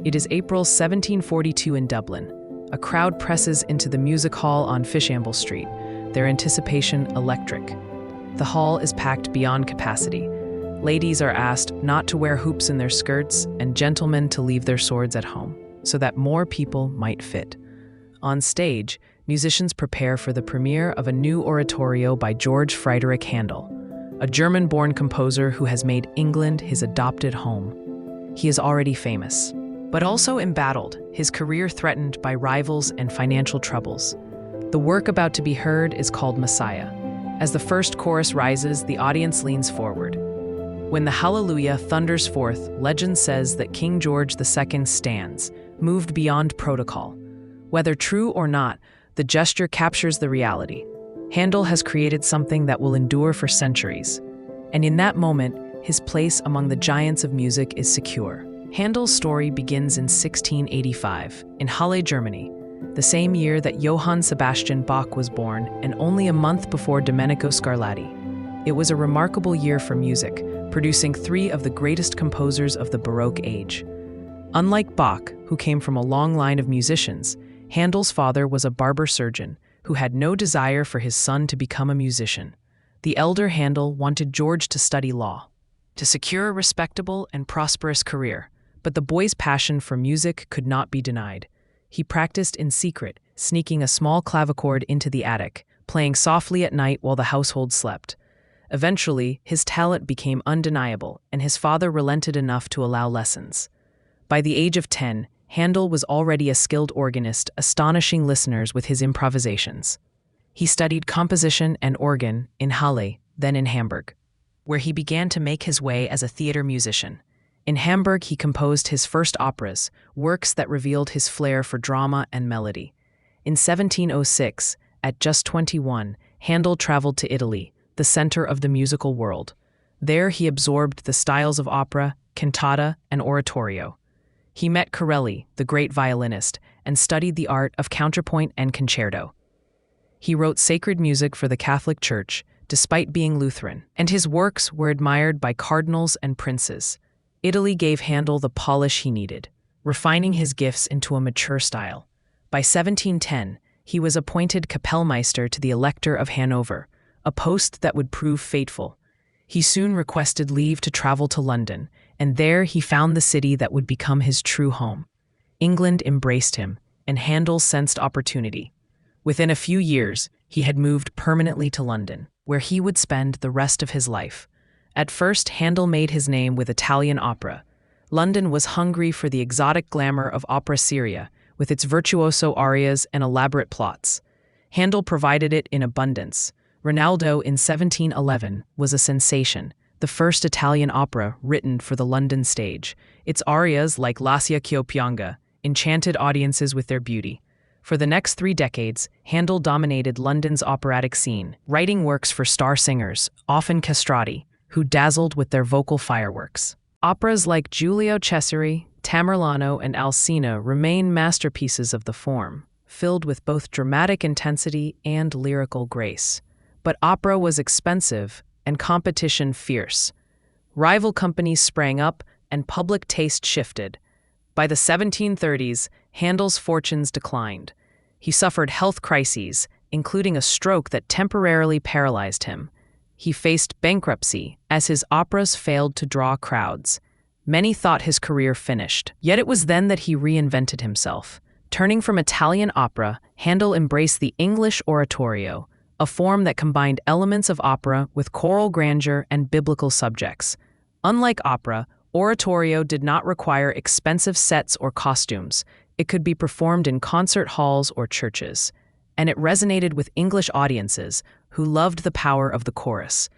It is April 1742 in Dublin. A crowd presses into the music hall on Fishamble Street, their anticipation electric. The hall is packed beyond capacity. Ladies are asked not to wear hoops in their skirts and gentlemen to leave their swords at home, so that more people might fit. On stage, musicians prepare for the premiere of a new oratorio by George Friedrich Handel, a German-born composer who has made England his adopted home. He is already famous, but also embattled, his career threatened by rivals and financial troubles. The work about to be heard is called Messiah. As the first chorus rises, the audience leans forward. When the Hallelujah thunders forth, legend says that King George II stands, moved beyond protocol. Whether true or not, the gesture captures the reality. Handel has created something that will endure for centuries. And in that moment, his place among the giants of music is secure. Handel's story begins in 1685, in Halle, Germany, the same year that Johann Sebastian Bach was born and only a month before Domenico Scarlatti. It was a remarkable year for music, producing three of the greatest composers of the Baroque age. Unlike Bach, who came from a long line of musicians, Handel's father was a barber surgeon who had no desire for his son to become a musician. The elder Handel wanted George to study law, to secure a respectable and prosperous career, but the boy's passion for music could not be denied. He practiced in secret, sneaking a small clavichord into the attic, playing softly at night while the household slept. Eventually, his talent became undeniable, and his father relented enough to allow lessons. By the age of 10, Handel was already a skilled organist, astonishing listeners with his improvisations. He studied composition and organ in Halle, then in Hamburg, where he began to make his way as a theater musician. In Hamburg, he composed his first operas, works that revealed his flair for drama and melody. In 1706, at just 21, Handel traveled to Italy, the center of the musical world. There he absorbed the styles of opera, cantata, and oratorio. He met Corelli, the great violinist, and studied the art of counterpoint and concerto. He wrote sacred music for the Catholic Church, despite being Lutheran, and his works were admired by cardinals and princes. Italy gave Handel the polish he needed, refining his gifts into a mature style. By 1710, he was appointed Kapellmeister to the Elector of Hanover, a post that would prove fateful. He soon requested leave to travel to London, and there he found the city that would become his true home. England embraced him, and Handel sensed opportunity. Within a few years, he had moved permanently to London, where he would spend the rest of his life. At first, Handel made his name with Italian opera. London was hungry for the exotic glamour of opera seria, with its virtuoso arias and elaborate plots. Handel provided it in abundance. Rinaldo in 1711 was a sensation, the first Italian opera written for the London stage. Its arias, like Lascia ch'io pianga, enchanted audiences with their beauty. For the next 3 decades, Handel dominated London's operatic scene, writing works for star singers, often castrati, who dazzled with their vocal fireworks. Operas like Giulio Cesare, Tamerlano, and Alcina remain masterpieces of the form, filled with both dramatic intensity and lyrical grace. But opera was expensive and competition fierce. Rival companies sprang up and public taste shifted. By the 1730s, Handel's fortunes declined. He suffered health crises, including a stroke that temporarily paralyzed him. He faced bankruptcy as his operas failed to draw crowds. Many thought his career finished, yet it was then that he reinvented himself. Turning from Italian opera, Handel embraced the English oratorio, a form that combined elements of opera with choral grandeur and biblical subjects. Unlike opera, oratorio did not require expensive sets or costumes. It could be performed in concert halls or churches, and it resonated with English audiences who loved the power of the chorus.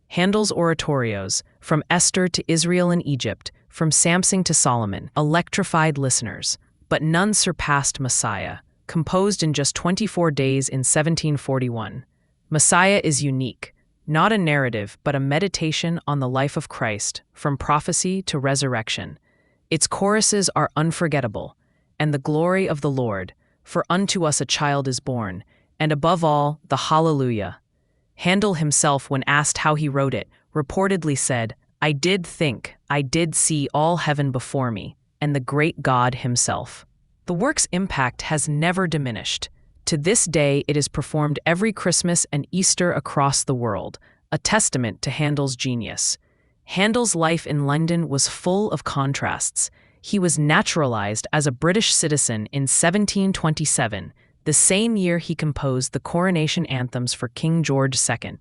Handel's oratorios, from Esther to Israel and Egypt, from Samson to Solomon, electrified listeners, but none surpassed Messiah, composed in just 24 days in 1741. Messiah is unique, not a narrative, but a meditation on the life of Christ, from prophecy to resurrection. Its choruses are unforgettable, and the glory of the Lord, for unto us a child is born, and above all, the Hallelujah. Handel himself, when asked how he wrote it, reportedly said, I did think, I did see all heaven before me, and the great God himself. The work's impact has never diminished. To this day, it is performed every Christmas and Easter across the world, a testament to Handel's genius. Handel's life in London was full of contrasts. He was naturalized as a British citizen in 1727, the same year he composed the coronation anthems for King George II.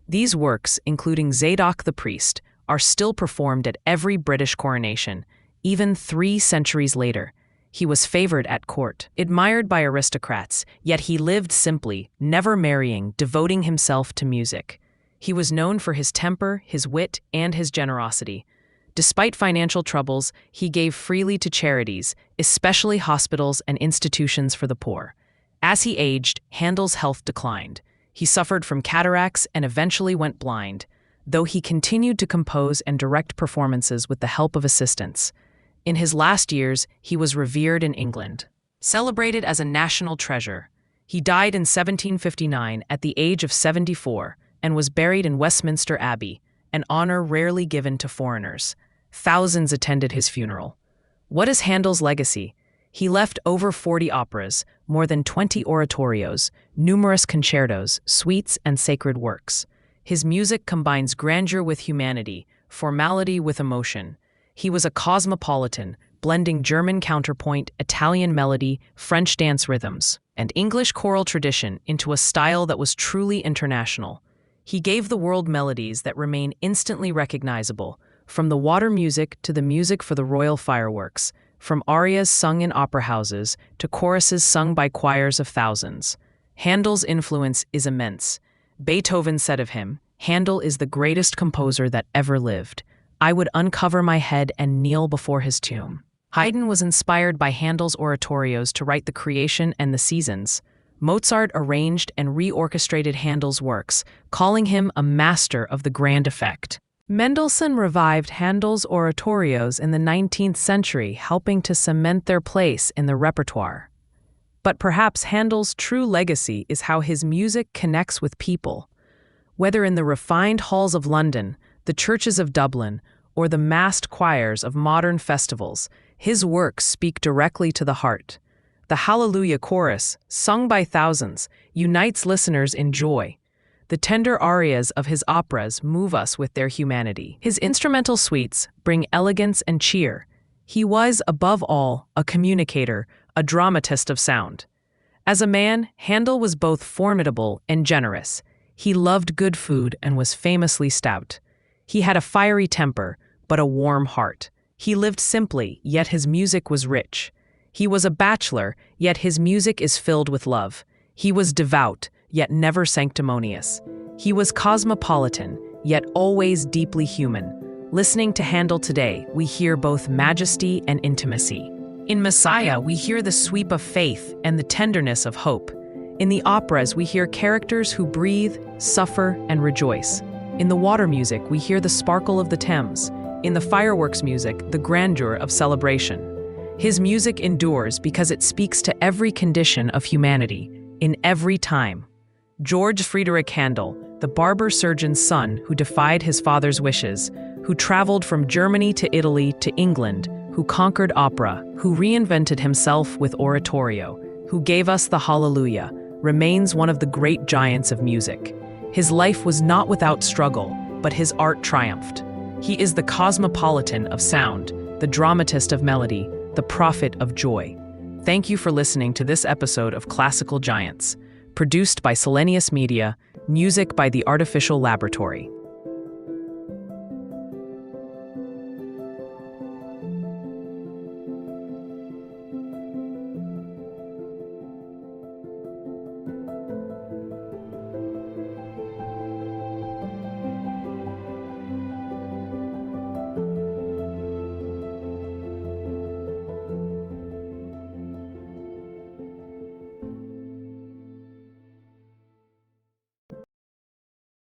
These works, including Zadok the Priest, are still performed at every British coronation, even 3 centuries later. He was favored at court, admired by aristocrats, yet he lived simply, never marrying, devoting himself to music. He was known for his temper, his wit, and his generosity. Despite financial troubles, he gave freely to charities, especially hospitals and institutions for the poor. As he aged, Handel's health declined. He suffered from cataracts and eventually went blind, though he continued to compose and direct performances with the help of assistants. In his last years, he was revered in England, celebrated as a national treasure. He died in 1759 at the age of 74 and was buried in Westminster Abbey, an honor rarely given to foreigners. Thousands attended his funeral. What is Handel's legacy? He left over 40 operas, more than 20 oratorios, numerous concertos, suites, and sacred works. His music combines grandeur with humanity, formality with emotion. He was a cosmopolitan, blending German counterpoint, Italian melody, French dance rhythms, and English choral tradition into a style that was truly international. He gave the world melodies that remain instantly recognizable, from the water music to the music for the royal fireworks, from arias sung in opera houses to choruses sung by choirs of thousands. Handel's influence is immense. Beethoven said of him, "Handel is the greatest composer that ever lived. I would uncover my head and kneel before his tomb." Haydn was inspired by Handel's oratorios to write the Creation and the Seasons. Mozart arranged and reorchestrated Handel's works, calling him a master of the grand effect. Mendelssohn revived Handel's oratorios in the 19th century, helping to cement their place in the repertoire. But perhaps Handel's true legacy is how his music connects with people. Whether in the refined halls of London, the churches of Dublin, or the massed choirs of modern festivals, his works speak directly to the heart. The Hallelujah chorus, sung by thousands, unites listeners in joy. The tender arias of his operas move us with their humanity. His instrumental suites bring elegance and cheer. He was, above all, a communicator, a dramatist of sound. As a man, Handel was both formidable and generous. He loved good food and was famously stout. He had a fiery temper, but a warm heart. He lived simply, yet his music was rich. He was a bachelor, yet his music is filled with love. He was devout, yet never sanctimonious. He was cosmopolitan, yet always deeply human. Listening to Handel today, we hear both majesty and intimacy. In Messiah, we hear the sweep of faith and the tenderness of hope. In the operas, we hear characters who breathe, suffer, and rejoice. In the water music, we hear the sparkle of the Thames. In the fireworks music, the grandeur of celebration. His music endures because it speaks to every condition of humanity, in every time. George Friedrich Handel, the barber surgeon's son who defied his father's wishes, who traveled from Germany to Italy to England, who conquered opera, who reinvented himself with oratorio, who gave us the Hallelujah, remains one of the great giants of music. His life was not without struggle, but his art triumphed. He is the cosmopolitan of sound, the dramatist of melody, the prophet of joy. Thank you for listening to this episode of Classical Giants, produced by Selenius Media, music by The Artificial Laboratory.